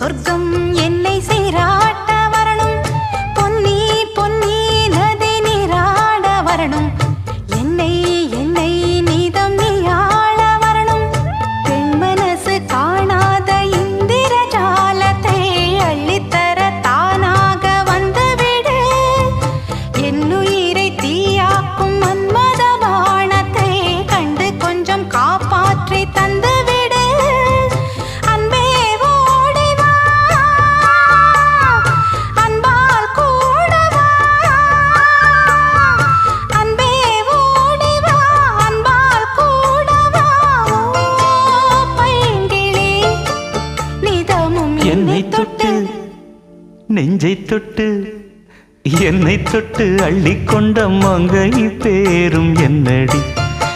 சொர்க்கம் என்னை சீராட்ட வரணும், பொன்னி பொன்னி நதி நீராட வரணும், என்னை என்னை நீதம் நீயாள வரணும். பெண் மனசு காணாத இந்திர ஜாலத்தை அள்ளித்தர தானாக வந்துவிடு. என்னுயிரை தீயாக்கும் மன்மத பாணத்தை கண்டு கொஞ்சம் காப்பாற்றி தந்துவிடு. அன்பே ஓடிவா, அன்பால் கூடவா. அன்பே ஓடிவா, அன்பால் கூடவா. பைங்கிளி நிதமும் என்னை தொட்டு நெஞ்சை தொட்டு என்னை தொட்டு அள்ளிக்கொண்ட மங்கை பேரும் என்னடி.